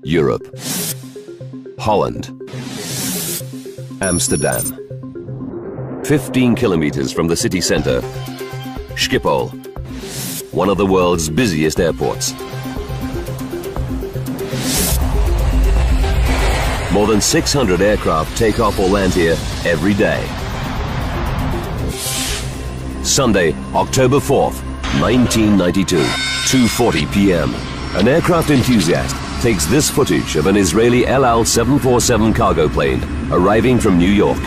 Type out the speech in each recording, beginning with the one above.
Europe. Holland. Amsterdam. 15 kilometers from the city center, Schiphol, one of the world's busiest airports. More than 600 aircraft take off or land here every day. Sunday, October 4th, 1992, 2:40 p.m. An aircraft enthusiast takes this footage of an Israeli El Al 747 cargo plane arriving from New York.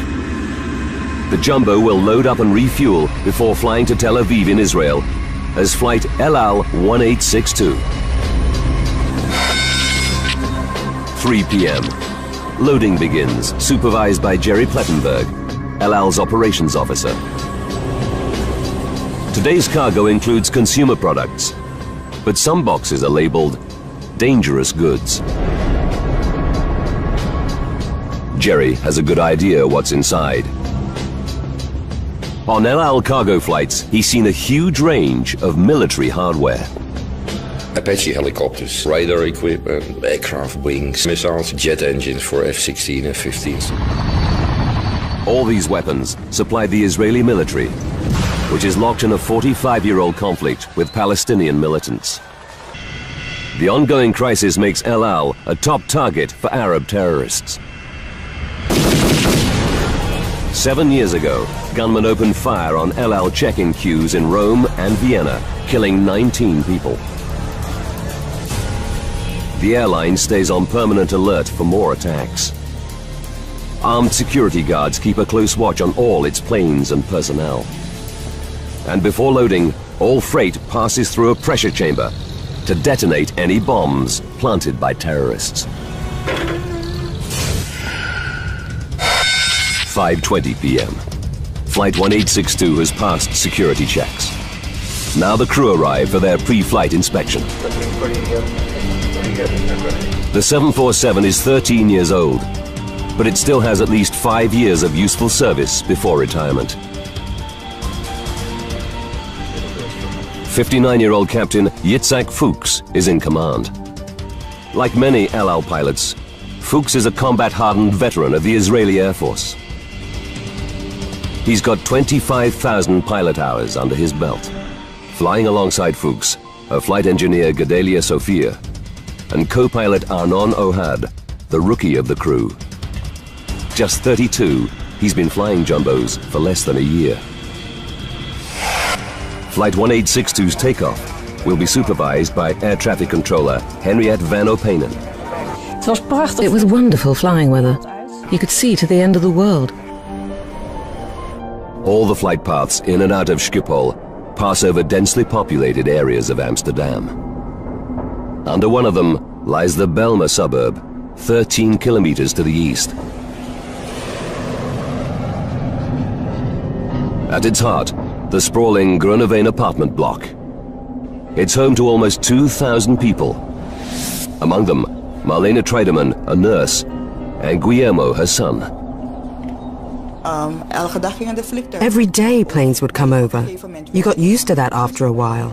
The jumbo will load up and refuel before flying to Tel Aviv in Israel as flight El Al 1862. 3 p.m. Loading begins, supervised by Jerry Plettenberg, El Al's operations officer. Today's cargo includes consumer products, but some boxes are labeled dangerous goods. Jerry has a good idea what's inside. On El Al cargo flights, he's seen a huge range of military hardware. Apache helicopters, radar equipment, aircraft wings, missiles, jet engines for F-16 and F-15s. All these weapons supply the Israeli military, which is locked in a 45-year-old conflict with Palestinian militants. The ongoing crisis makes El Al a top target for Arab terrorists. 7 years ago, gunmen opened fire on El Al check-in queues in Rome and Vienna, killing 19 people. The airline stays on permanent alert for more attacks. Armed security guards keep a close watch on all its planes and personnel. And before loading, all freight passes through a pressure chamber to detonate any bombs planted by terrorists. 5:20 p.m. Flight 1862 has passed security checks. Now the crew arrive for their pre-flight inspection. The 747 is 13 years old, but it still has at least 5 years of useful service before retirement. 59-year-old Captain Yitzhak Fuchs is in command. Like many El Al pilots, Fuchs is a combat-hardened veteran of the Israeli Air Force. He's got 25,000 pilot hours under his belt. Flying alongside Fuchs are flight engineer Gedalia Sophia and co-pilot Arnon Ohad, the rookie of the crew. Just 32, he's been flying jumbos for less than a year. Flight 1862's takeoff will be supervised by air traffic controller Henriette van Openen. It was wonderful flying weather. You could see to the end of the world. All the flight paths in and out of Schiphol pass over densely populated areas of Amsterdam. Under one of them lies the Belmer suburb, 13 kilometers to the east. At its heart, the sprawling Groeneveen apartment block. It's home to almost 2,000 people. Among them, Marlene Treidemann, a nurse, and Guillermo, her son. Every day planes would come over. You got used to that after a while.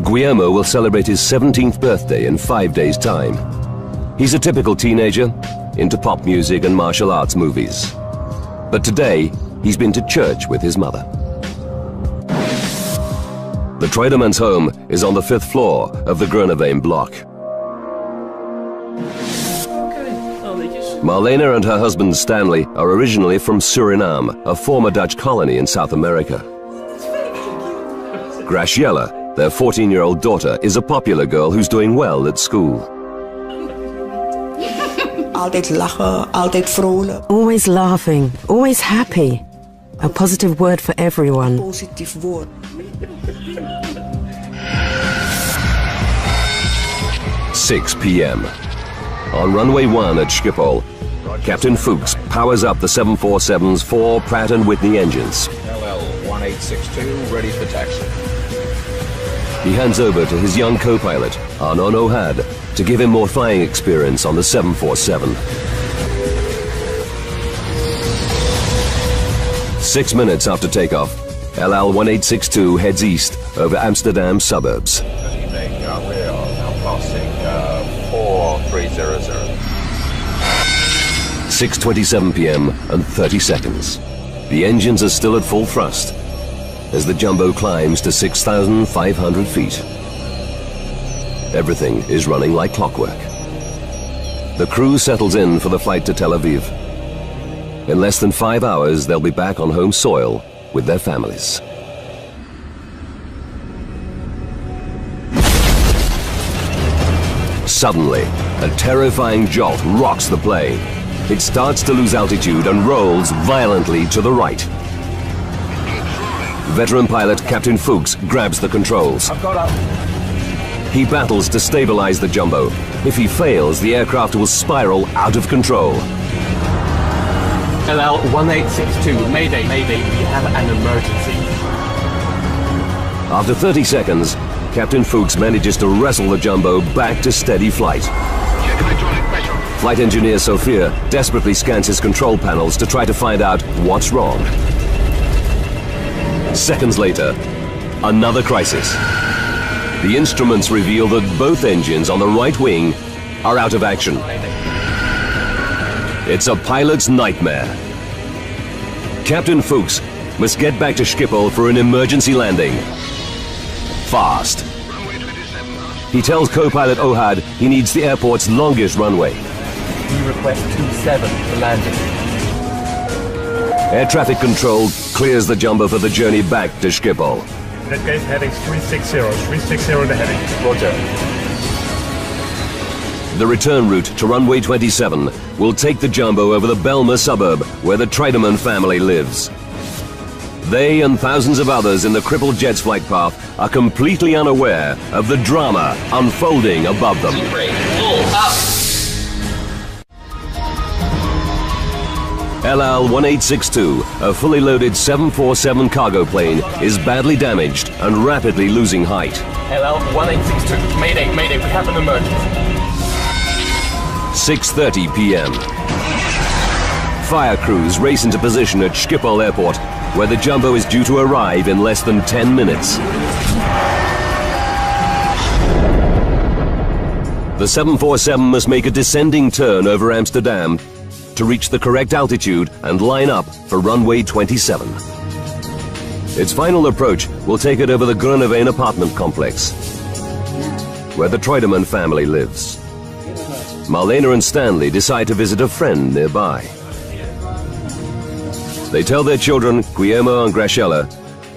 Guillermo will celebrate his 17th birthday in 5 days' time. He's a typical teenager, into pop music and martial arts movies. But today, he's been to church with his mother. The Treudemann's home is on the 5th floor of the Groeneveen block. Marlene and her husband Stanley are originally from Suriname, a former Dutch colony in South America. Graciela, their 14-year-old daughter, is a popular girl who's doing well at school. Always laughing, always happy. A positive word for everyone. 6 p.m. On runway 1 at Schiphol, Captain Fuchs powers up the 747's 4 Pratt & Whitney engines. LL 1862, ready for taxi. He hands over to his young co-pilot, Arnon Ohad, to give him more flying experience on the 747. 6 minutes after takeoff, El Al 1862 heads east over Amsterdam suburbs. 6:27 p.m. and 30 seconds. The engines are still at full thrust as the jumbo climbs to 6,500 feet. Everything is running like clockwork. The crew settles in for the flight to Tel Aviv. In less than 5 hours, they'll be back on home soil with their families. Suddenly, a terrifying jolt rocks the plane. It starts to lose altitude and rolls violently to the right. Veteran pilot Captain Fuchs grabs the controls. He battles to stabilize the jumbo. If he fails, the aircraft will spiral out of control. LL 1862, Mayday, Mayday, we have an emergency. After 30 seconds, Captain Fuchs manages to wrestle the jumbo back to steady flight. Flight engineer Sophia desperately scans his control panels to try to find out what's wrong. Seconds later, another crisis. The instruments reveal that both engines on the right wing are out of action. It's a pilot's nightmare. Captain Fuchs must get back to Schiphol for an emergency landing. Fast. He tells co-pilot Ohad he needs the airport's longest runway. We request 27 for landing. Air traffic control clears the jumbo for the journey back to Schiphol. In that case, heading 360. 360 the heading. Roger. The return route to runway 27 will take the jumbo over the Belma suburb where the Treidemann family lives. They and thousands of others in the crippled jet's flight path are completely unaware of the drama unfolding above them. LL-1862, a fully loaded 747 cargo plane, is badly damaged and rapidly losing height. LL-1862, Mayday, Mayday, we have an emergency. 6:30 p.m. Fire crews race into position at Schiphol Airport, where the jumbo is due to arrive in less than 10 minutes. The 747 must make a descending turn over Amsterdam to reach the correct altitude and line up for runway 27. Its final approach will take it over the Groeneveen apartment complex, where the Treidemann family lives. Marlena and Stanley decide to visit a friend nearby. They tell their children, Guillermo and Graciela,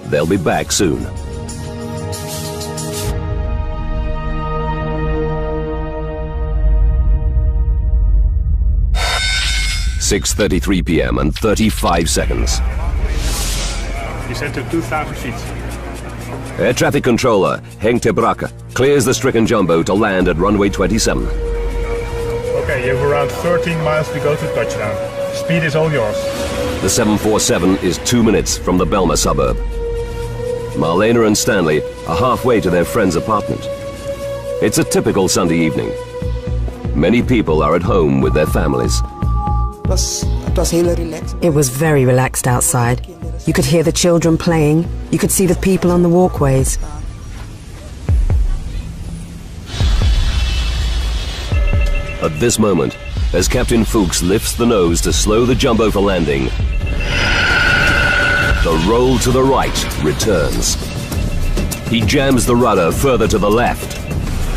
they'll be back soon. (6:33 p.m. and 35 seconds). Descend to 2,000 feet. Air traffic controller Henk ter Brakke clears the stricken jumbo to land at runway 27. Okay, you have around 13 miles to go to touchdown. Speed is all yours. The 747 is 2 minutes from the Belma suburb. Marlena and Stanley are halfway to their friend's apartment. It's a typical Sunday evening. Many people are at home with their families. It was very relaxed outside. You could hear the children playing. You could see the people on the walkways. At this moment, as Captain Fuchs lifts the nose to slow the jumbo for landing, the roll to the right returns. He jams the rudder further to the left,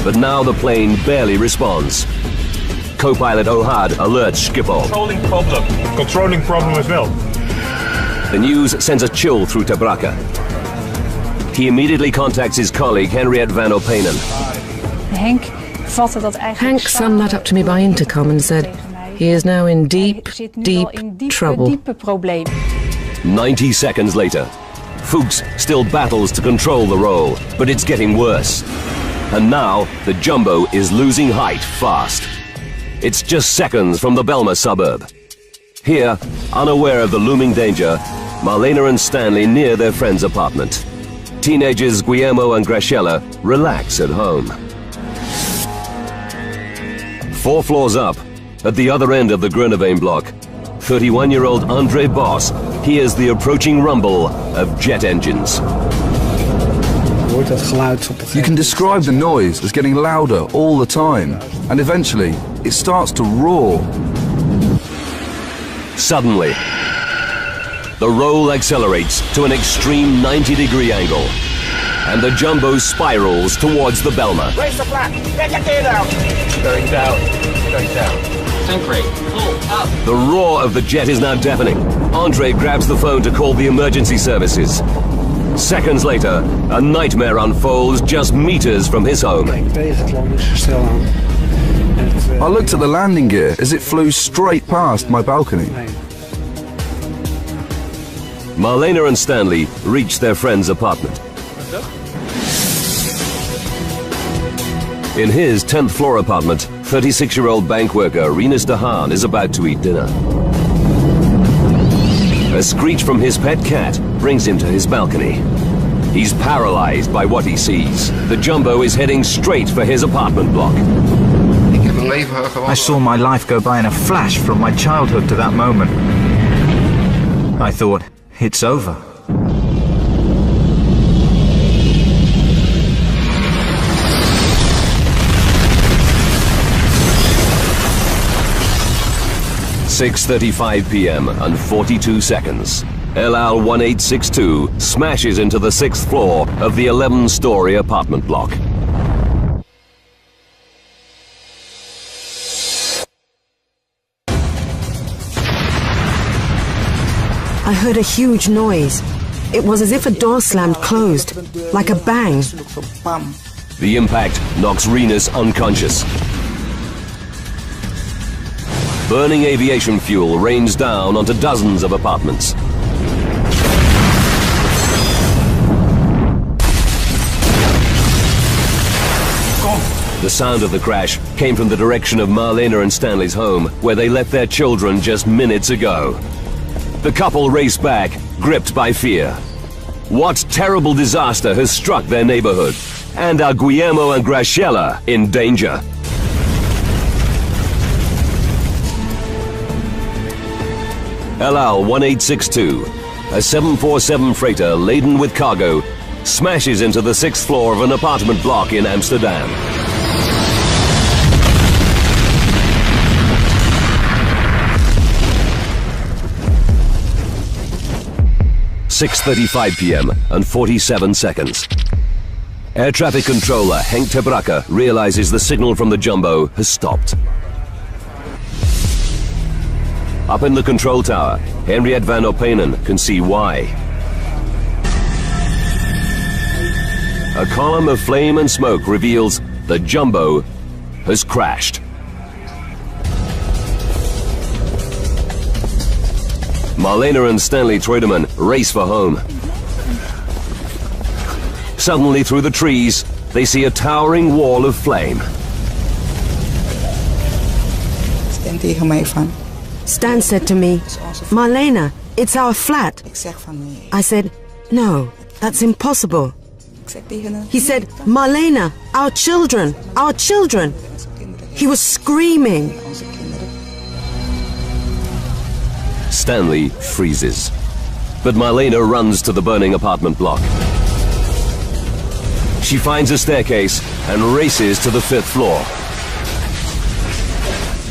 but now the plane barely responds. Co-pilot Ohad alerts Schiphol. Controlling problem. Controlling problem as well. The news sends a chill through ter Brakke. He immediately contacts his colleague Henriette van Openen. Hank summed that up to me by intercom and said, he is now in deep, deep trouble. 90 seconds later, Fuchs still battles to control the roll, but it's getting worse. And now, the jumbo is losing height fast. It's just seconds from the Belma suburb. Here, unaware of the looming danger, Marlena and Stanley near their friend's apartment. Teenagers Guillermo and Graciela relax at home. 4 floors up, at the other end of the Groeneveen block, 31-year-old Andre Bos hears the approaching rumble of jet engines. You can describe the noise as getting louder all the time, and eventually it starts to roar. Suddenly, the roll accelerates to an extreme 90-degree angle, and the jumbo spirals towards the Belma. Raise the flap. Get your gear down. Going down. Going down. Tank rate. Pull up. The roar of the jet is now deafening. Andre grabs the phone to call the emergency services. Seconds later, a nightmare unfolds just meters from his home. I looked at the landing gear as it flew straight past my balcony. Marlena and Stanley reach their friend's apartment. In his 10th floor apartment, 36-year-old bank worker Rinus de Haan is about to eat dinner. A screech from his pet cat brings him to his balcony. He's paralyzed by what he sees. The jumbo is heading straight for his apartment block. I saw my life go by in a flash from my childhood to that moment. I thought, it's over. "6:35 p.m. and 42 seconds. El Al 1862 smashes into the 6th floor of the 11-story apartment block. I heard a huge noise. It was as if a door slammed closed, like a bang. The impact knocks Rinus unconscious. Burning aviation fuel rains down onto dozens of apartments. The sound of the crash came from the direction of Marlena and Stanley's home, where they left their children just minutes ago. The couple race back, gripped by fear. What terrible disaster has struck their neighborhood? And are Guillermo and Graciela in danger? El Al 1862, a 747 freighter laden with cargo, smashes into the 6th floor of an apartment block in Amsterdam. "6:35 p.m. and 47 seconds. Air traffic controller Henk ter Brakke realizes the signal from the jumbo has stopped. Up in the control tower, Henriette van Openen can see why. A column of flame and smoke reveals the jumbo has crashed. Marlena and Stanley Treudemann race for home. Suddenly, through the trees, they see a towering wall of flame. Stan said to me, "Marlena, it's our flat." I said, "No, that's impossible." He said, "Marlena, our children, our children." He was screaming. Stanley freezes, but Marlena runs to the burning apartment block. She finds a staircase and races to the 5th floor.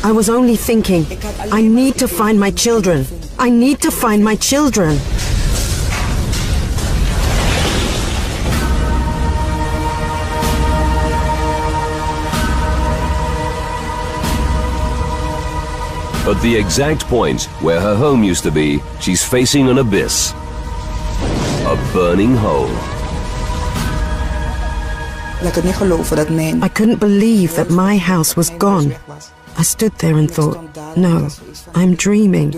I was only thinking, I need to find my children. I need to find my children. At the exact point where her home used to be, she's facing an abyss. A burning hole. I couldn't believe that my house was gone. I stood there and thought, no, I'm dreaming.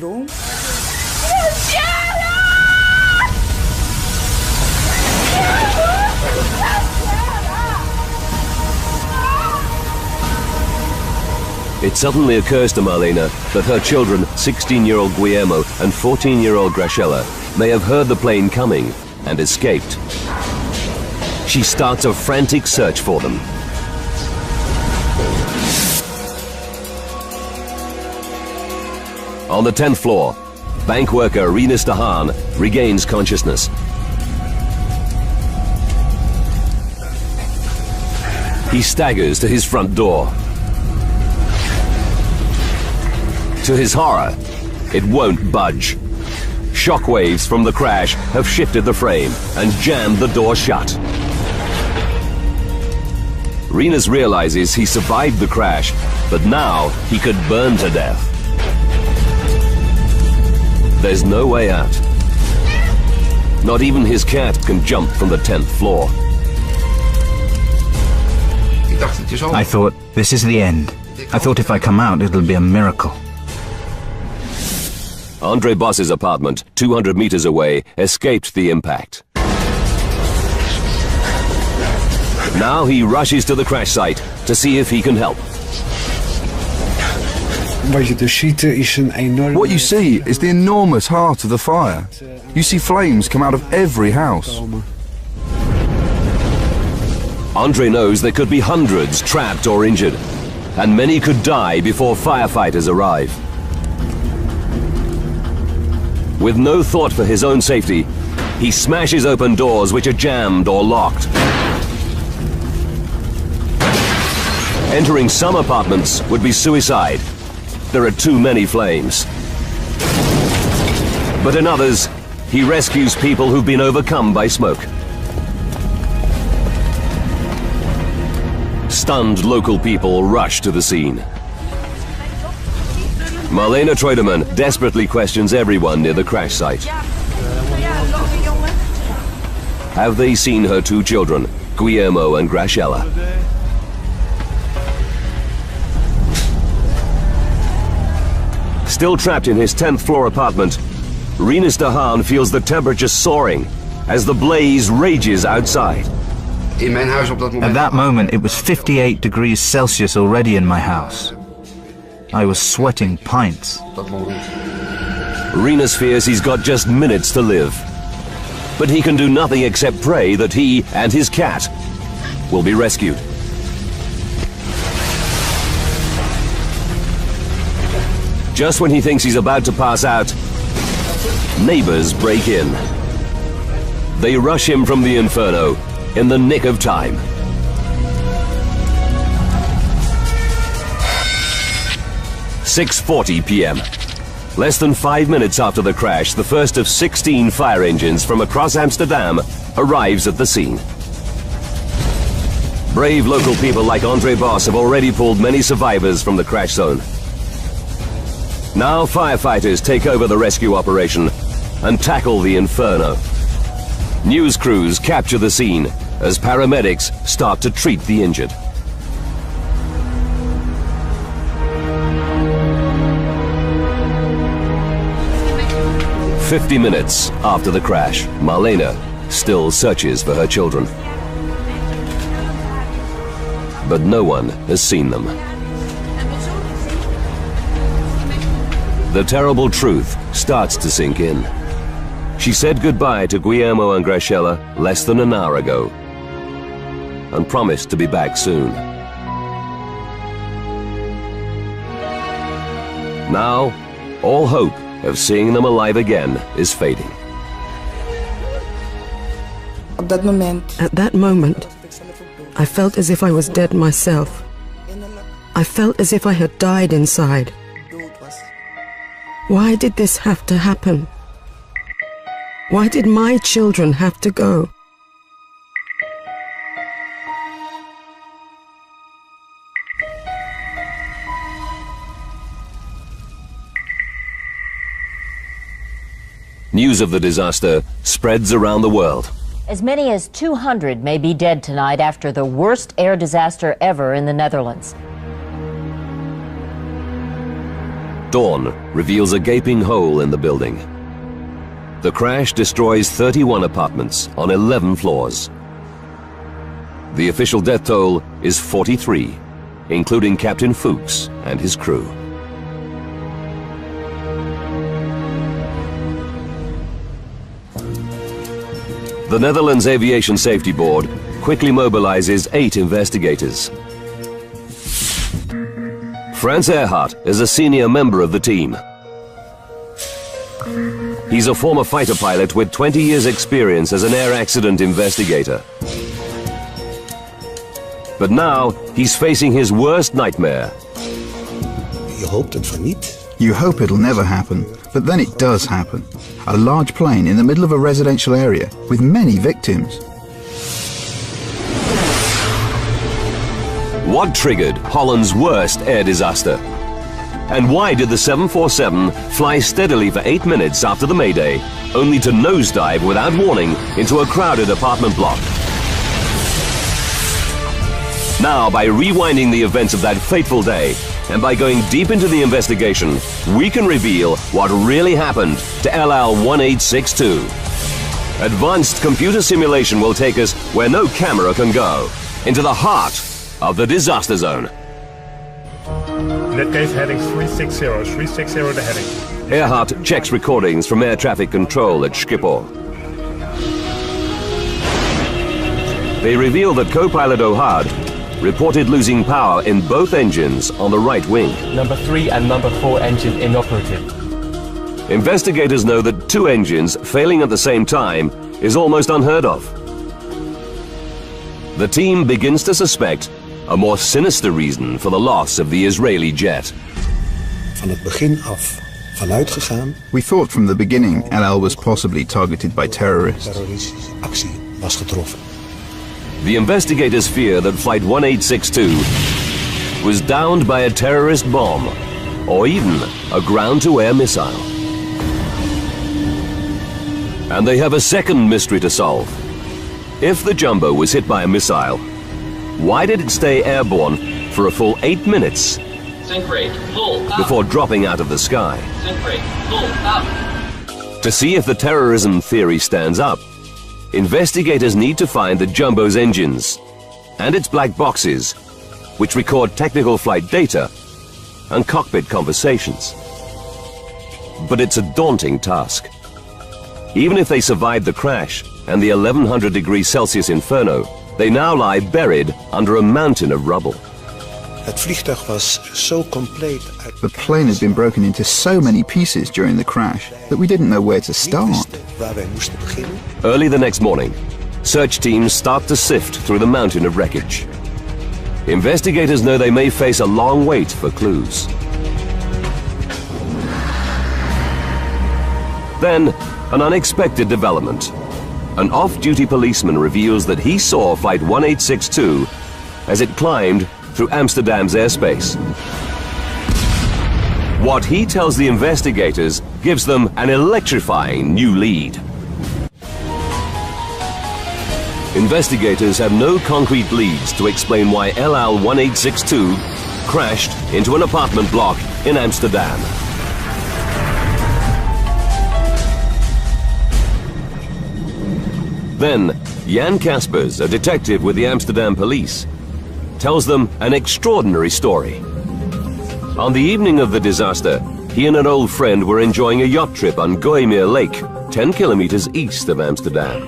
It suddenly occurs to Marlena that her children, 16-year-old Guillermo and 14-year-old Graciela, may have heard the plane coming and escaped. She starts a frantic search for them. On the 10th floor, bank worker Rinus de Haan regains consciousness. He staggers to his front door. To his horror, it won't budge. Shockwaves from the crash have shifted the frame and jammed the door shut. Rinus realizes he survived the crash, but now he could burn to death. There's no way out. Not even his cat can jump from the 10th floor. I thought, this is the end. I thought if I come out, it'll be a miracle. Andre Boss's apartment, 200 meters away, escaped the impact. Now he rushes to the crash site to see if he can help. What you see is the enormous heart of the fire. You see flames come out of every house. Andre knows there could be hundreds trapped or injured, and many could die before firefighters arrive. With no thought for his own safety, he smashes open doors which are jammed or locked. Entering some apartments would be suicide. There are too many flames. But in others, he rescues people who've been overcome by smoke. Stunned local people rush to the scene. Marlene Treudemann desperately questions everyone near the crash site. Have they seen her two children, Guillermo and Graciela? Still trapped in his 10th floor apartment, Rinus de Haan feels the temperature soaring as the blaze rages outside. At that moment, it was 58 degrees Celsius already in my house. I was sweating pints. Rinus fears he's got just minutes to live. But he can do nothing except pray that he and his cat will be rescued. Just when he thinks he's about to pass out, neighbors break in. They rush him from the inferno in the nick of time. "6:40 p.m. Less than 5 minutes after the crash, the first of 16 fire engines from across Amsterdam arrives at the scene. Brave local people like Andre Boss have already pulled many survivors from the crash zone. Now firefighters take over the rescue operation and tackle the inferno. News crews capture the scene as paramedics start to treat the injured. "50 minutes after the crash, Marlene still searches for her children. But no one has seen them. The terrible truth starts to sink in. She said goodbye to Guillermo and Graciela less than an hour ago and promised to be back soon. Now, all hope of seeing them alive again is fading. At that moment, I felt as if I was dead myself. I felt as if I had died inside. Why did this have to happen? Why did my children have to go? News of the disaster spreads around the world. As many as 200 may be dead tonight after the worst air disaster ever in the Netherlands. Dawn reveals a gaping hole in the building. The crash destroys 31 apartments on 11 floors. The official death toll is 43, including Captain Fuchs and his crew. The Netherlands Aviation Safety Board quickly mobilizes 8 investigators. Frans Earhart is a senior member of the team. He's a former fighter pilot with 20 years' experience as an air accident investigator. But now he's facing his worst nightmare. You hope it'll never happen, but then it does happen. A large plane in the middle of a residential area with many victims. What triggered Holland's worst air disaster? And why did the 747 fly steadily for 8 minutes after the Mayday, only to nosedive without warning into a crowded apartment block? Now, by rewinding the events of that fateful day, and by going deep into the investigation, we can reveal what really happened to LL1862. Advanced computer simulation will take us where no camera can go, into the heart of the disaster zone. In that case, heading 360, 360 the heading. Earhart checks recordings from air traffic control at Schiphol. They reveal that co-pilot O'Hard reported losing power in both engines on the right wing. Number 3 and number 4 engine inoperative. Investigators know that 2 engines failing at the same time is almost unheard of. The team begins to suspect a more sinister reason for the loss of the Israeli jet. Van het begin af vanuit gegaan. We thought from the beginning LL was possibly targeted by terrorists. Terroristische actie was getroffen. The investigators fear that Flight 1862 was downed by a terrorist bomb or even a ground-to-air missile. And they have a second mystery to solve. If the Jumbo was hit by a missile, why did it stay airborne for a full 8 minutes Sink rate, full, before dropping out of the sky? Sink rate, full, up. To see if the terrorism theory stands up, investigators need to find the Jumbo's engines and its black boxes, which record technical flight data and cockpit conversations. But it's a daunting task. Even if they survived the crash and the 1100 degrees Celsius inferno, they now lie buried under a mountain of rubble. Het vliegtuig was zo compleet. The plane had been broken into so many pieces during the crash that we didn't know where to start. Waar wij moesten beginnen. Early the next morning, search teams start to sift through the mountain of wreckage. Investigators know they may face a long wait for clues. Then, an unexpected development. An off-duty policeman reveals that he saw Flight 1862 as it climbed through Amsterdam's airspace. What he tells the investigators gives them an electrifying new lead. Investigators have no concrete leads to explain why LL1862 crashed into an apartment block in Amsterdam. Then, Jan Kaspers, a detective with the Amsterdam police, tells them an extraordinary story. On the evening of the disaster, he and an old friend were enjoying a yacht trip on Gooimeer Lake, 10 kilometers east of Amsterdam.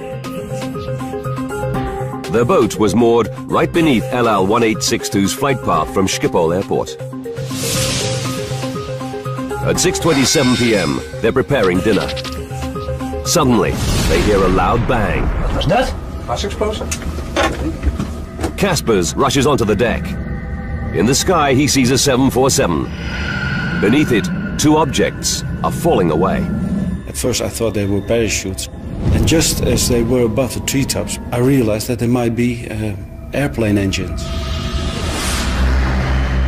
Their boat was moored right beneath LL1862's flight path from Schiphol Airport. At 6:27 p.m., they're preparing dinner. Suddenly, they hear a loud bang. Wat was dat? Gasexplosie. Kaspers rushes onto the deck. In the sky, he sees a 747. Beneath it, 2 objects are falling away. At first I thought they were parachutes. And just as they were above the treetops, I realized that they might be airplane engines.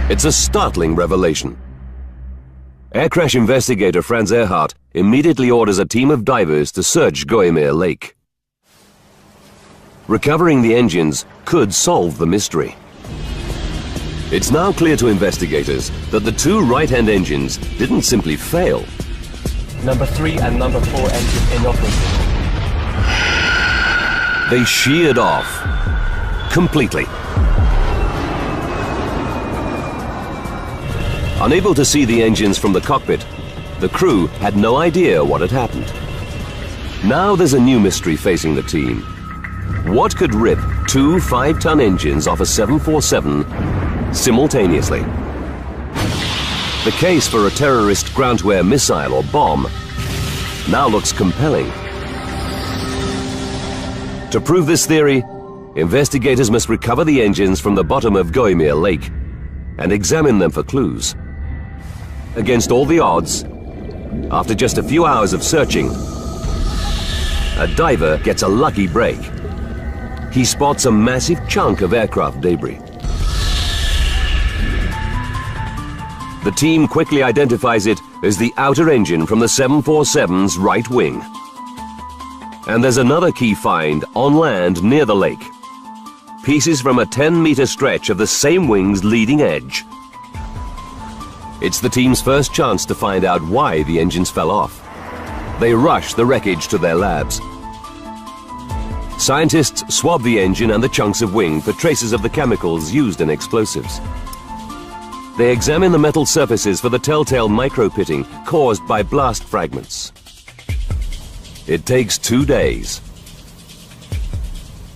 It's a startling revelation. Air crash investigator Franz Earhart immediately orders a team of divers to search Gooimeer Lake. Recovering the engines could solve the mystery. It's now clear to investigators that the 2 right-hand engines didn't simply fail. Number 3 and number 4 engine inoperative. They sheared off completely. Unable to see the engines from the cockpit, the crew had no idea what had happened. Now there's a new mystery facing the team. What could rip 2 5-ton engines off a 747 simultaneously? The case for a terrorist ground-to-air missile or bomb now looks compelling. To prove this theory, investigators must recover the engines from the bottom of Gooimeer Lake and examine them for clues. against all the odds, after just a few hours of searching, a diver gets a lucky break. He spots a massive chunk of aircraft debris. The team quickly identifies it as the outer engine from the 747's right wing. And there's another key find on land near the lake. Pieces from a 10-meter stretch of the same wing's leading edge. It's the team's first chance to find out why the engines fell off. They rush the wreckage to their labs. Scientists swab the engine and the chunks of wing for traces of the chemicals used in explosives. They examine the metal surfaces for the telltale micro-pitting caused by blast fragments. It takes 2 days.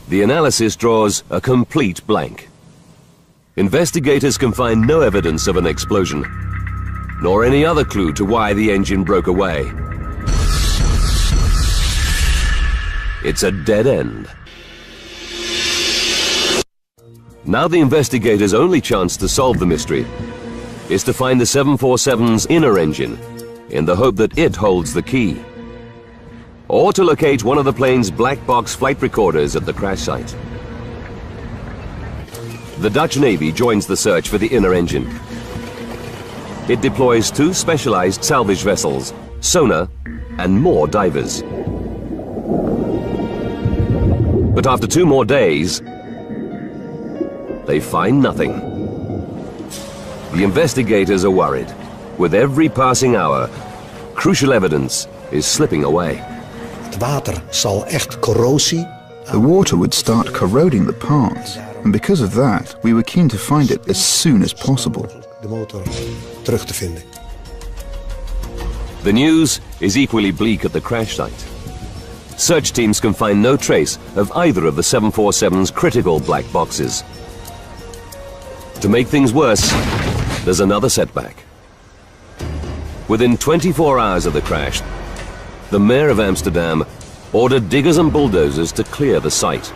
The analysis draws a complete blank. Investigators can find no evidence of an explosion, nor any other clue to why the engine broke away. It's a dead end. Now the investigators' only chance to solve the mystery is to find the 747's inner engine, in the hope that it holds the key, or to locate one of the plane's black box flight recorders at the crash site. The Dutch Navy joins the search for the inner engine. It deploys 2 specialized salvage vessels, sonar, and more divers. But after 2 more days, they find nothing. The investigators are worried. With every passing hour, crucial evidence is slipping away. The water would start corroding the parts, and because of that, we were keen to find it as soon as possible. The news is equally bleak at the crash site. Search teams can find no trace of either of the 747's critical black boxes. To make things worse, there's another setback. Within 24 hours of the crash, the mayor of Amsterdam ordered diggers and bulldozers to clear the site.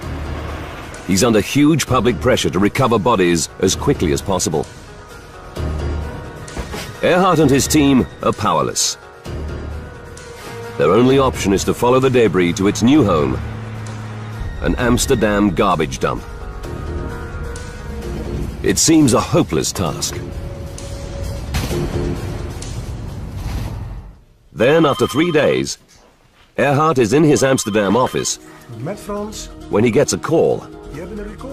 He's under huge public pressure to recover bodies as quickly as possible. Earhart and his team are powerless. Their only option is to follow the debris to its new home, an Amsterdam garbage dump. It seems a hopeless task. Then, after 3 days, Earhart is in his Amsterdam office when he gets a call.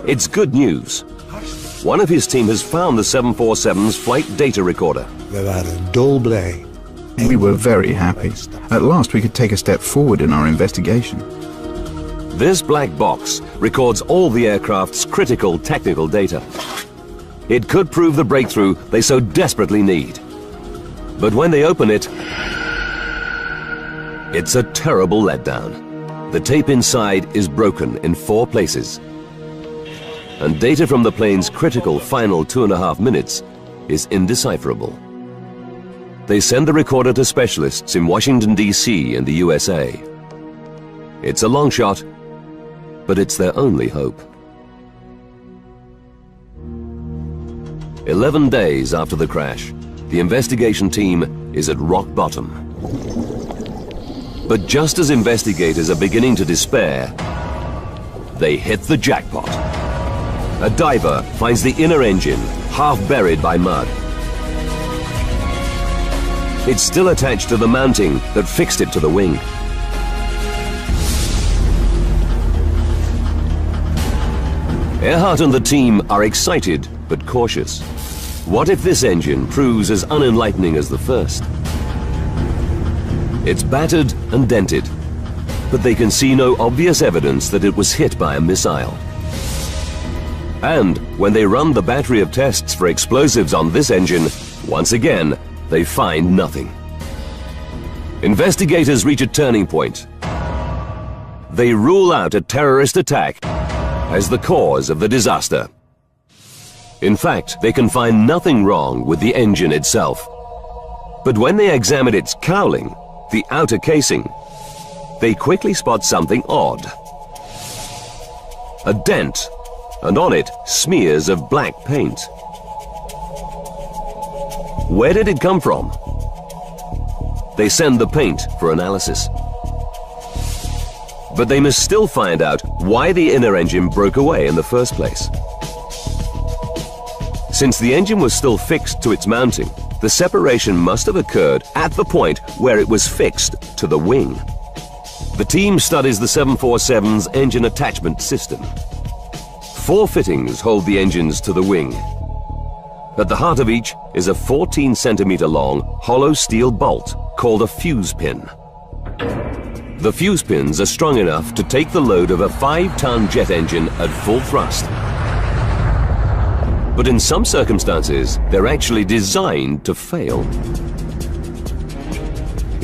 It's good news. One of his team has found the 747's flight data recorder. We were very happy. At last we could take a step forward in our investigation. This black box records all the aircraft's critical technical data. It could prove the breakthrough they so desperately need. But when they open it, it's a terrible letdown. The tape inside is broken in 4 places. And data from the plane's critical final 2.5 minutes is indecipherable. They send the recorder to specialists in Washington, D.C. and the USA. It's a long shot, but it's their only hope. 11 days after the crash, the investigation team is at rock bottom. But just as investigators are beginning to despair, they hit the jackpot. A diver finds the inner engine, half buried by mud. It's still attached to the mounting that fixed it to the wing. Earhart and the team are excited but cautious. What if this engine proves as unenlightening as the first? It's battered and dented, but they can see no obvious evidence that it was hit by a missile. And when they run the battery of tests for explosives on this engine, once again, they find nothing. Investigators reach a turning point. They rule out a terrorist attack as the cause of the disaster. In fact, they can find nothing wrong with the engine itself. But when they examine its cowling, the outer casing, they quickly spot something odd. A dent, and on it, smears of black paint. Where did it come from? they send the paint for analysis. But they must still find out why the inner engine broke away in the first place. Since the engine was still fixed to its mounting, the separation must have occurred at the point where it was fixed to the wing. The team studies the 747's engine attachment system. 4 fittings hold the engines to the wing. At the heart of each is a 14 centimeter long hollow steel bolt called a fuse pin. The fuse pins are strong enough to take the load of a 5-ton jet engine at full thrust. But in some circumstances, they're actually designed to fail.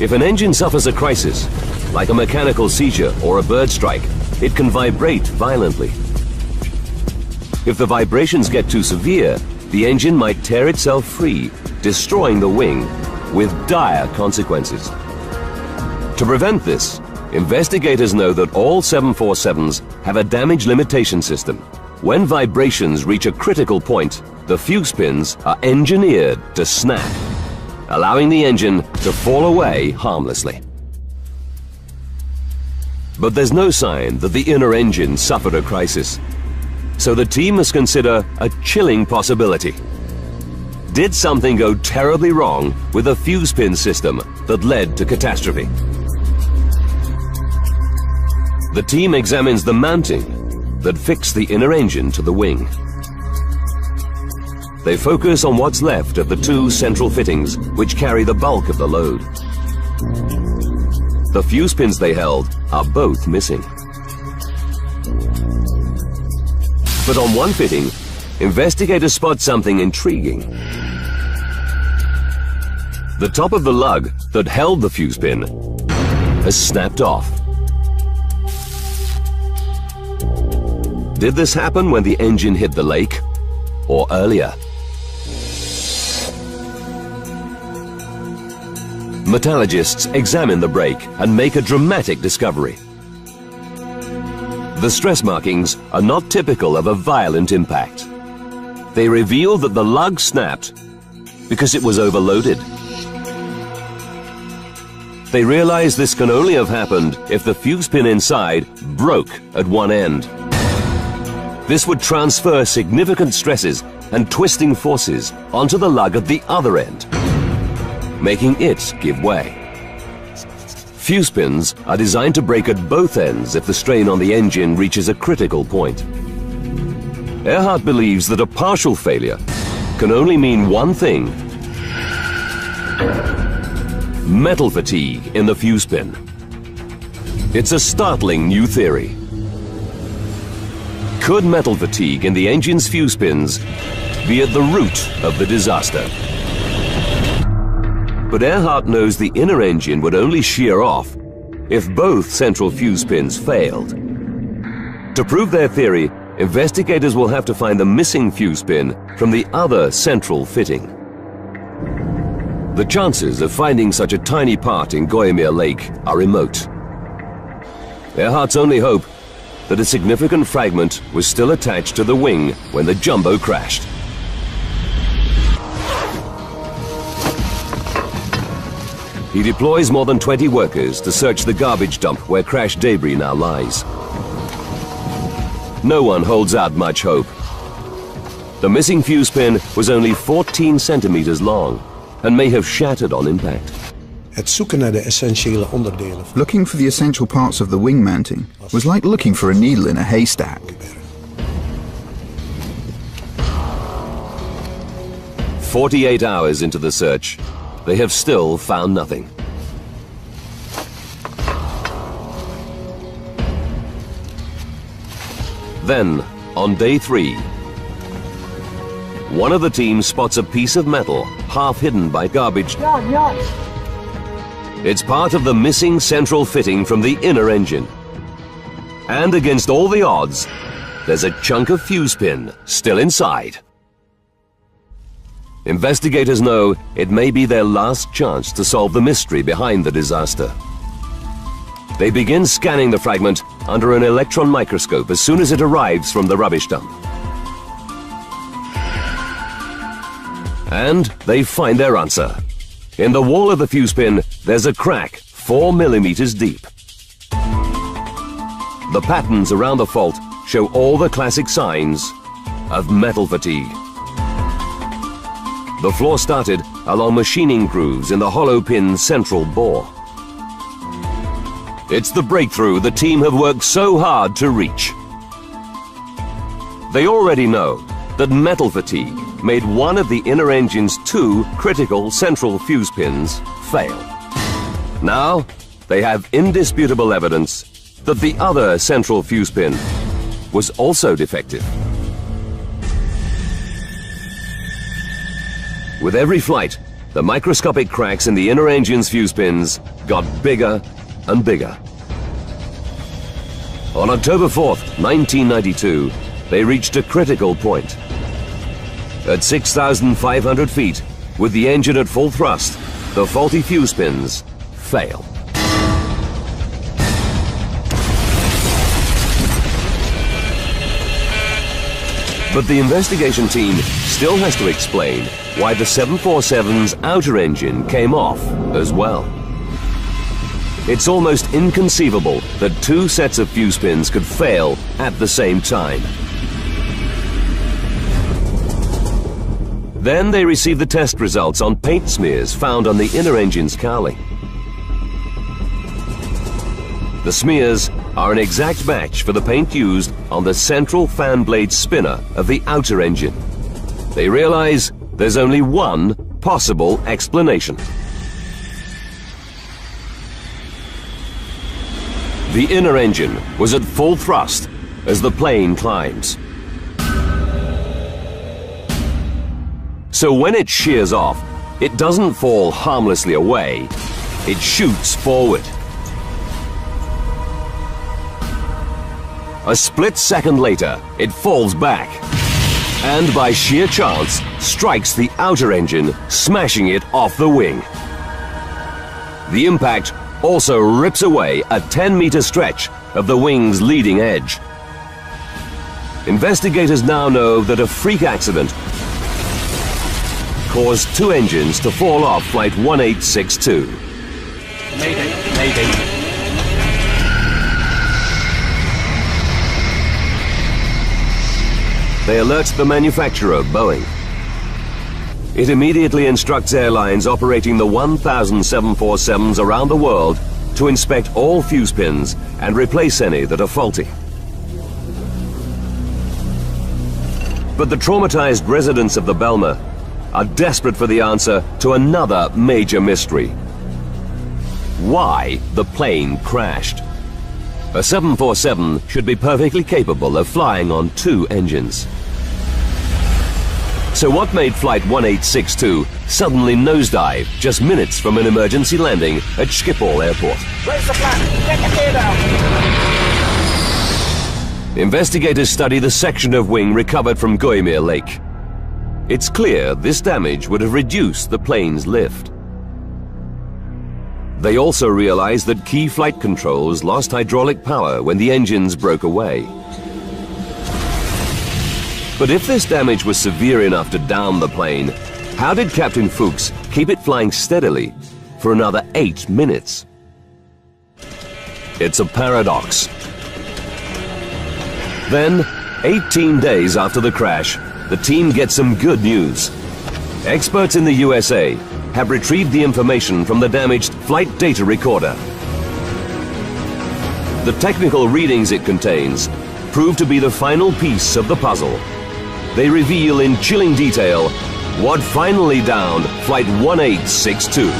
If an engine suffers a crisis, like a mechanical seizure or a bird strike, it can vibrate violently. If the vibrations get too severe, the engine might tear itself free, destroying the wing with dire consequences. To prevent this, investigators know that all 747s have a damage limitation system. When vibrations reach a critical point, the fuse pins are engineered to snap, allowing the engine to fall away harmlessly. But there's no sign that the inner engine suffered a crisis. So the team must consider a chilling possibility. Did something go terribly wrong with the fuse pin system that led to catastrophe? The team examines the mounting that fixed the inner engine to the wing. They focus on what's left of the 2 central fittings which carry the bulk of the load. The fuse pins they held are both missing. But on one fitting, investigators spot something intriguing. The top of the lug that held the fuse pin has snapped off. Did this happen when the engine hit the lake, or earlier? Metallurgists examine the break and make a dramatic discovery. The stress markings are not typical of a violent impact. They reveal that the lug snapped because it was overloaded. They realize this can only have happened if the fuse pin inside broke at one end. This would transfer significant stresses and twisting forces onto the lug at the other end, making it give way. Fuse pins are designed to break at both ends if the strain on the engine reaches a critical point. Earhart believes that a partial failure can only mean one thing: metal fatigue in the fuse pin. It's a startling new theory. Could metal fatigue in the engine's fuse pins be at the root of the disaster? But Earhart knows the inner engine would only shear off if both central fuse pins failed. To prove their theory, investigators will have to find the missing fuse pin from the other central fitting. The chances of finding such a tiny part in Gooimeer Lake are remote. Earhart's only hope that a significant fragment was still attached to the wing when the jumbo crashed. He deploys more than 20 workers to search the garbage dump where crash debris now lies. No one holds out much hope. The missing fuse pin was only 14 centimeters long and may have shattered on impact. Looking for the essential parts of the wing mounting was like looking for a needle in a haystack. "48 hours into the search, they have still found nothing. Then, on day 3, one of the team spots a piece of metal half hidden by garbage. It's part of the missing central fitting from the inner engine. And against all the odds, there's a chunk of fuse pin still inside. Investigators know it may be their last chance to solve the mystery behind the disaster. They begin scanning the fragment under an electron microscope as soon as it arrives from the rubbish dump. And they find their answer. In the wall of the fuse pin, there's a crack 4 millimeters deep. The patterns around the fault show all the classic signs of metal fatigue. The flaw started along machining grooves in the hollow pin's central bore. It's the breakthrough the team have worked so hard to reach. They already know that metal fatigue made one of the inner engine's 2 critical central fuse pins fail. Now, they have indisputable evidence that the other central fuse pin was also defective. With every flight, the microscopic cracks in the inner engine's fuse pins got bigger and bigger. On October 4th, 1992, they reached a critical point. At 6,500 feet, with the engine at full thrust, the faulty fuse pins fail. But the investigation team still has to explain why the 747's outer engine came off as well. It's almost inconceivable that 2 sets of fuse pins could fail at the same time. Then they received the test results on paint smears found on the inner engine's cowling. The smears are an exact match for the paint used on the central fan blade spinner of the outer engine. They realize there's only one possible explanation. The inner engine was at full thrust as the plane climbs. So when it shears off, it doesn't fall harmlessly away, it shoots forward. A split second later, it falls back, and by sheer chance, strikes the outer engine, smashing it off the wing. The impact also rips away a 10-meter stretch of the wing's leading edge. Investigators now know that a freak accident caused 2 engines to fall off Flight 1862. Mayday, mayday. They alert the manufacturer, Boeing. It immediately instructs airlines operating the 1,000 747s around the world to inspect all fuse pins and replace any that are faulty. But the traumatized residents of the Belmer are desperate for the answer to another major mystery. Why the plane crashed? A 747 should be perfectly capable of flying on 2 engines. So what made Flight 1862 suddenly nosedive just minutes from an emergency landing at Schiphol Airport? Raise the flap! Get the gear down! Investigators study the section of wing recovered from Gooimeer Lake. It's clear this damage would have reduced the plane's lift. They also realize that key flight controls lost hydraulic power when the engines broke away. But if this damage was severe enough to down the plane, how did Captain Fuchs keep it flying steadily for another 8 minutes? It's a paradox. Then, 18 days after the crash, the team gets some good news. Experts in the USA have retrieved the information from the damaged flight data recorder. The technical readings it contains prove to be the final piece of the puzzle. They reveal in chilling detail what finally downed Flight 1862.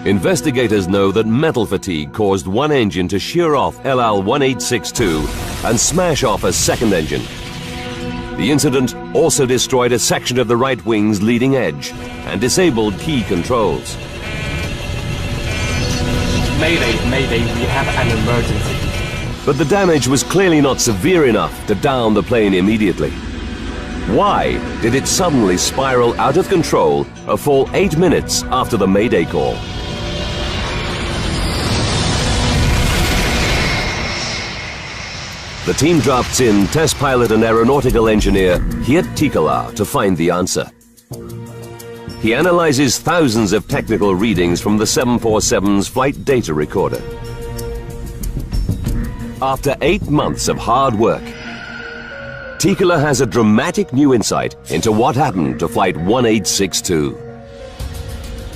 Investigators know that metal fatigue caused one engine to shear off LL 1862 and smash off a second engine. The incident also destroyed a section of the right wing's leading edge and disabled key controls. Mayday, mayday, we have an emergency. But the damage was clearly not severe enough to down the plane immediately. Why did it suddenly spiral out of control a full 8 minutes after the Mayday call? The team drafts in test pilot and aeronautical engineer Geert Tikelaar to find the answer. He analyzes thousands of technical readings from the 747's flight data recorder. After 8 months of hard work, Tikelaar has a dramatic new insight into what happened to Flight 1862.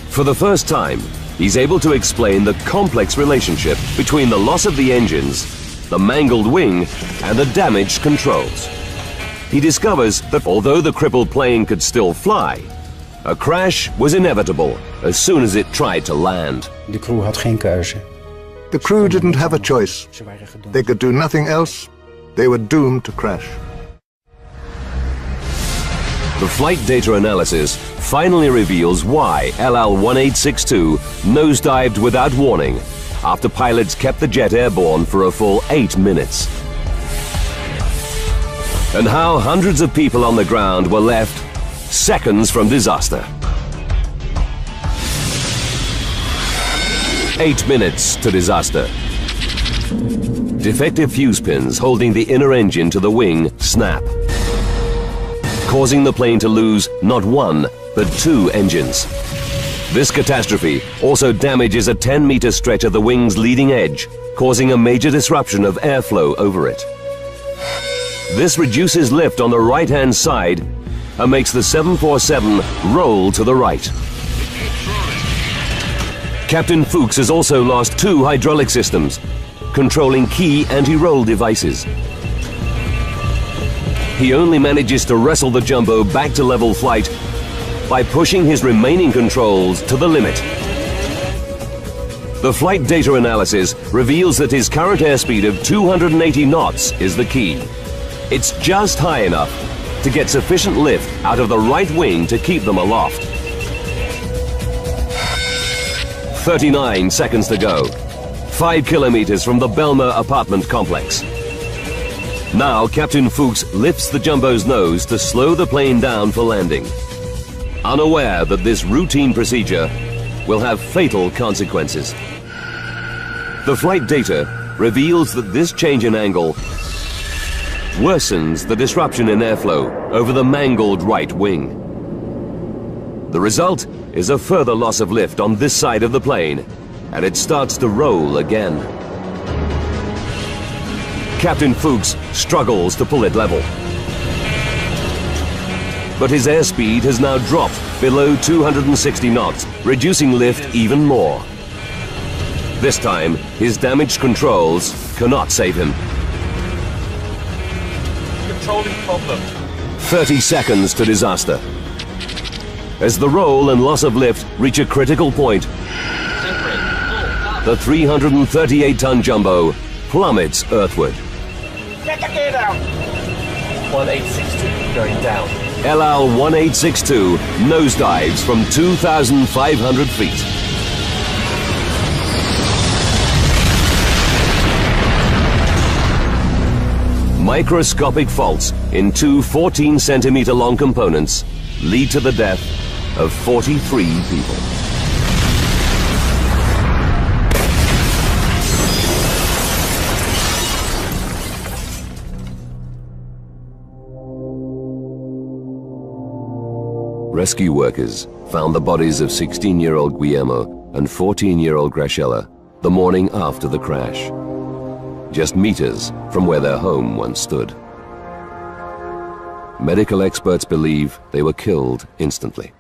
For the first time, he's able to explain the complex relationship between the loss of the engines, the mangled wing, and the damaged controls. He discovers that although the crippled plane could still fly, a crash was inevitable as soon as it tried to land. De crew had geen keuze. The crew didn't have a choice. They could do nothing else. They were doomed to crash. The flight data analysis finally reveals why LL-1862 nosedived without warning after pilots kept the jet airborne for a full 8 minutes. And how hundreds of people on the ground were left seconds from disaster. 8 minutes to disaster. Defective fuse pins holding the inner engine to the wing snap, causing the plane to lose not one, but 2 engines. This catastrophe also damages a 10-meter stretch of the wing's leading edge, causing a major disruption of airflow over it. This reduces lift on the right-hand side and makes the 747 roll to the right. Captain Fuchs has also lost 2 hydraulic systems, controlling key anti-roll devices. He only manages to wrestle the jumbo back to level flight by pushing his remaining controls to the limit. The flight data analysis reveals that his current airspeed of 280 knots is the key. It's just high enough to get sufficient lift out of the right wing to keep them aloft. 39 seconds to go. 5 kilometers from the Belmer apartment complex. Now Captain Fuchs lifts the jumbo's nose to slow the plane down for landing, unaware that this routine procedure will have fatal consequences. The flight data reveals that this change in angle worsens the disruption in airflow over the mangled right wing. The result is a further loss of lift on this side of the plane, and it starts to roll again. Captain Fuchs struggles to pull it level. But his airspeed has now dropped below 260 knots, reducing lift even more. This time, his damaged controls cannot save him. Controlling problem. 30 seconds to disaster. As the roll and loss of lift reach a critical point, the 338-ton jumbo plummets earthward. Get the gear down. 1862 going down. LL-1862 nosedives from 2,500 feet. Microscopic faults in 2 14-centimeter long components lead to the death of 43 people. Rescue workers found the bodies of 16-year-old Guillermo and 14-year-old Graciela the morning after the crash, just meters from where their home once stood. Medical experts believe they were killed instantly.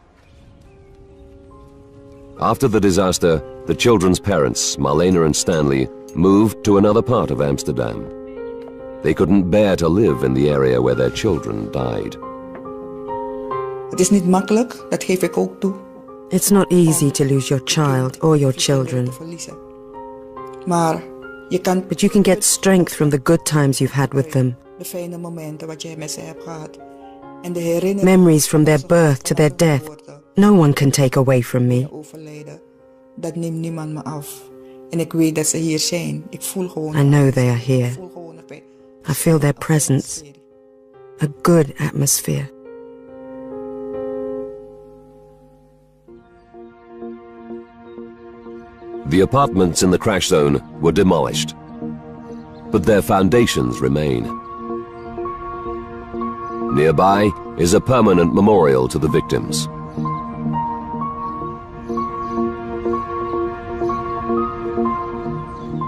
After the disaster, the children's parents, Marlena and Stanley, moved to another part of Amsterdam. They couldn't bear to live in the area where their children died. Het is niet makkelijk, dat geef ik ook toe. It's not easy to lose your child or your children. Maar je kan... But you can get strength from the good times you've had with them. De fijne momenten wat jij met ze hebt gehad. En de herinneringen... Memories from their birth to their death. No one can take away from me. Dat neemt niemand me af. En ik weet dat ze hier zijn. Ik voel gewoon... I know they are here. I feel their presence. A good atmosphere. The apartments in the crash zone were demolished. but their foundations remain. Nearby is a permanent memorial to the victims.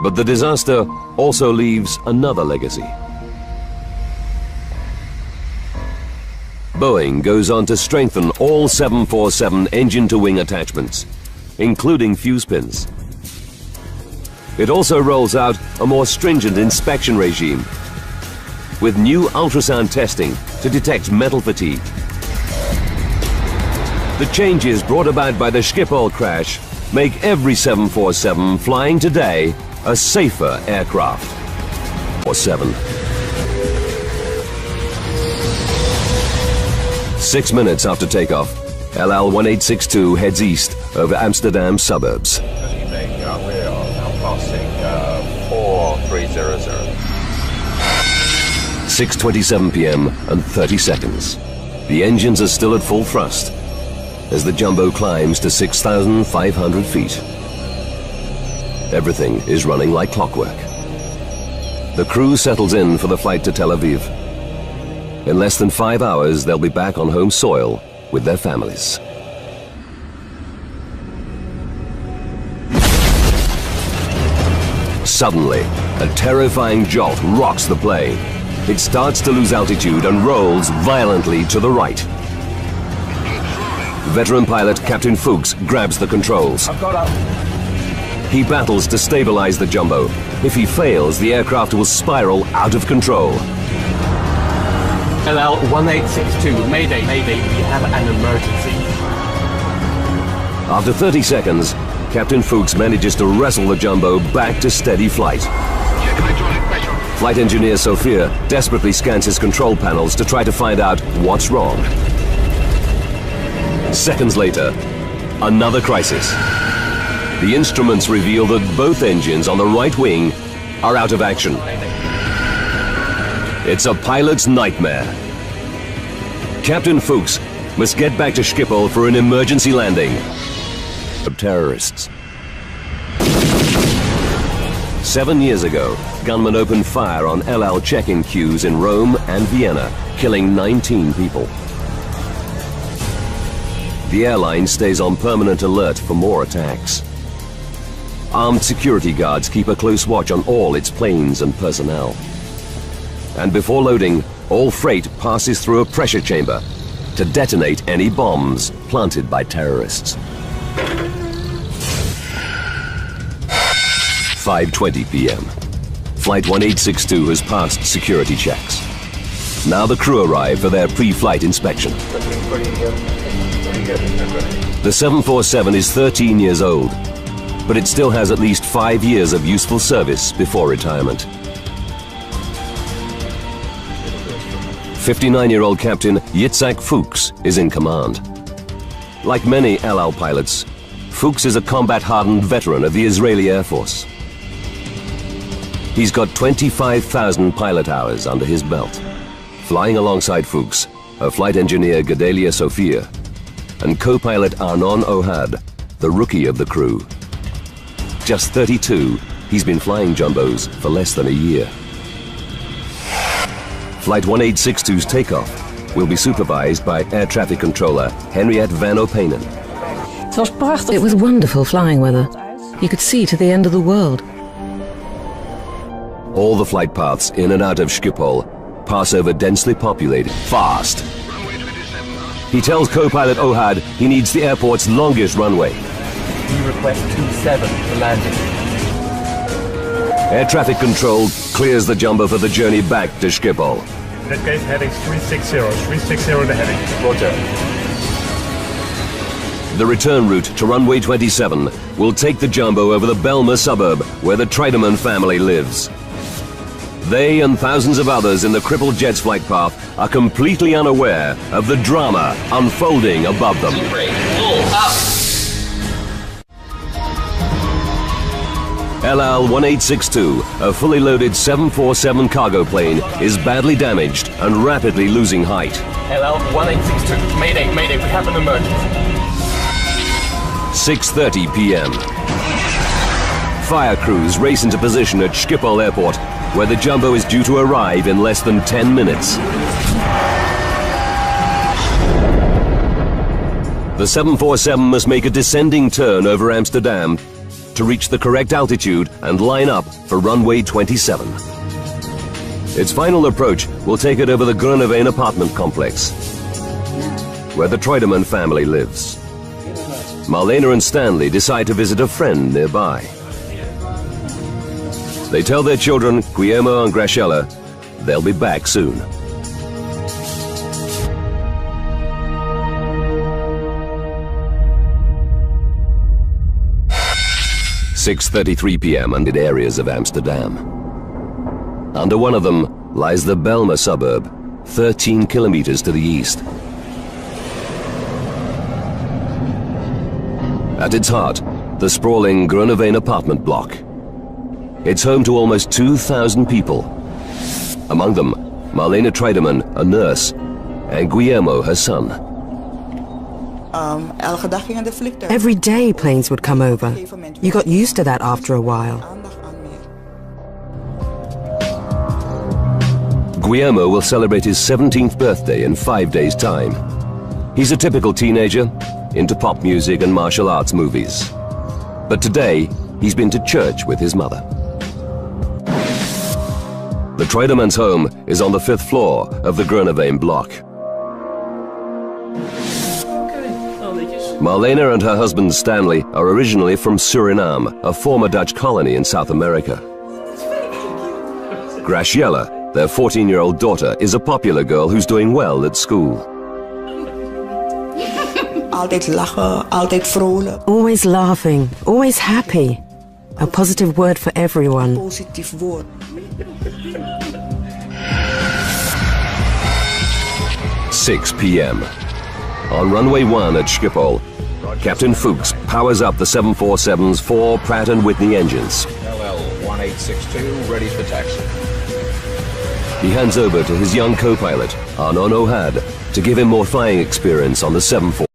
But the disaster also leaves another legacy. Boeing goes on to strengthen all 747 engine-to-wing attachments, including fuse pins. It also rolls out a more stringent inspection regime, with new ultrasound testing to detect metal fatigue. The changes brought about by the Schiphol crash make every 747 flying today a safer aircraft. Or 7. 6 minutes after takeoff, LL-1862 heads east over Amsterdam suburbs. Good evening, we are now passing 4300. 6:27 p.m. and 30 seconds. The engines are still at full thrust as the jumbo climbs to 6,500 feet. Everything is running like clockwork. The crew settles in for the flight to Tel Aviv. In less than 5 hours, they'll be back on home soil with their families. Suddenly, a terrifying jolt rocks the plane. It starts to lose altitude and rolls violently to the right. Veteran pilot Captain Fuchs grabs the controls. I've got up. He battles to stabilize the jumbo. If he fails, the aircraft will spiral out of control. LL-1862, Mayday, Mayday, we have an emergency. After 30 seconds, Captain Fuchs manages to wrestle the jumbo back to steady flight. Flight engineer Sophia desperately scans his control panels to try to find out what's wrong. Seconds later, another crisis. The instruments reveal that both engines on the right wing are out of action. It's a pilot's nightmare. Captain Fuchs must get back to Schiphol for an emergency landing. Of terrorists. 7 years ago, gunmen opened fire on LL check-in queues in Rome and Vienna, killing 19 people. The airline stays on permanent alert for more attacks. Armed security guards keep a close watch on all its planes and personnel. And before loading, all freight passes through a pressure chamber to detonate any bombs planted by terrorists. 5:20 p.m. Flight 1862 has passed security checks. Now the crew arrive for their pre-flight inspection. The 747 is 13 years old, but it still has at least 5 years of useful service before retirement. 59-year-old Captain Yitzhak Fuchs is in command. Like many El Al pilots, Fuchs is a combat-hardened veteran of the Israeli Air Force. He's got 25,000 pilot hours under his belt. Flying alongside Fuchs are flight engineer Gedalia Sophia and co-pilot Arnon Ohad, the rookie of the crew. Just 32, he's been flying jumbos for less than a year. Flight 1862's takeoff will be supervised by air traffic controller Henriette van Openen. It was wonderful flying weather. You could see to the end of the world. All the flight paths in and out of Schiphol pass over densely populated, fast. He tells co-pilot Ohad he needs the airport's longest runway. We request 27 for landing. Air traffic control clears the jumbo for the journey back to Schiphol. In that case, heading 360. 360 the heading. Roger. The return route to runway 27 will take the jumbo over the Belmer suburb where the Treidemann family lives. They and thousands of others in the crippled jet's flight path are completely unaware of the drama unfolding above them. LL-1862, a fully loaded 747 cargo plane, is badly damaged and rapidly losing height. LL-1862, Mayday, Mayday, we have an emergency. 6:30 p.m. Fire crews race into position at Schiphol Airport where the jumbo is due to arrive in less than 10 minutes. The 747 must make a descending turn over Amsterdam to reach the correct altitude and line up for runway 27. Its final approach will take it over the Groeneveen apartment complex, where the Troideman family lives. Marlena and Stanley decide to visit a friend nearby. They tell their children, Guillermo and Graciela, they'll be back soon. "6:33 p.m. in areas of Amsterdam. Under one of them lies the Belmer suburb, 13 kilometers to the east. At its heart, the sprawling Groeneveen apartment block. It's home to almost 2,000 people. Among them, Marlena Troideman, a nurse, and Guillermo, her son. Every day planes would come over. You got used to that after a while. Guillermo will celebrate his 17th birthday in 5 days' time. He's a typical teenager, into pop music and martial arts movies. But today, he's been to church with his mother. The Troideman's home is on the 5th floor of the Groeneveen block. Marlena and her husband Stanley are originally from Suriname, a former Dutch colony in South America. Graciela, their 14-year-old daughter, is a popular girl who's doing well at school. Altijd lachen, altijd vrolijk. Always laughing, always happy. A positive word for everyone. Positief woord. "6 p.m. On runway 1 at Schiphol, Captain Fuchs powers up the 747's 4 Pratt & Whitney engines. LL-1862, ready for taxi. He hands over to his young co-pilot, Arnon Ohad, to give him more flying experience on the 747.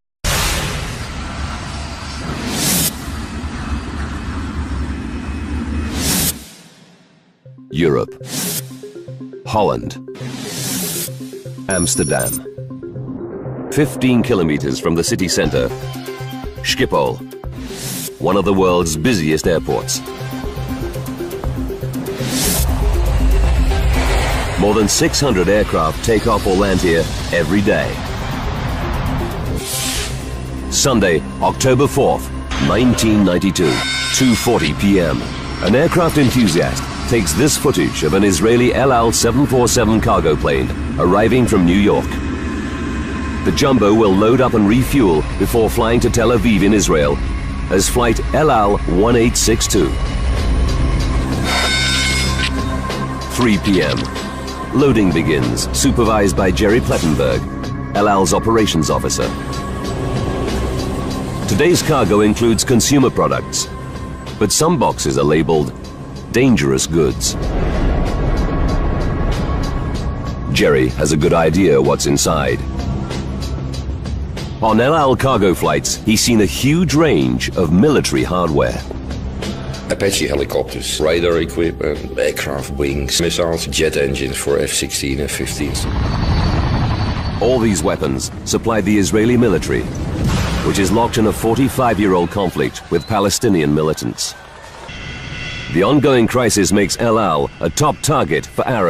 Europe. Holland. Amsterdam. 15 kilometers from the city center, Schiphol, one of the world's busiest airports. More than 600 aircraft take off or land here every day. Sunday, October 4th, 1992, 2:40 p.m. An aircraft enthusiast takes this footage of an Israeli LL-747 cargo plane arriving from New York. The jumbo will load up and refuel before flying to Tel Aviv in Israel as flight LL-1862. 3 p.m. Loading begins, supervised by Jerry Plettenberg, LL's operations officer. Today's cargo includes consumer products, but some boxes are labeled dangerous goods. Jerry has a good idea what's inside. On El Al cargo flights, he's seen a huge range of military hardware. Apache helicopters, radar equipment, aircraft wings, missiles, jet engines for F-16 and F-15s. All these weapons supply the Israeli military, which is locked in a 45-year-old conflict with Palestinian militants. The ongoing crisis makes El Al a top target for Arabs.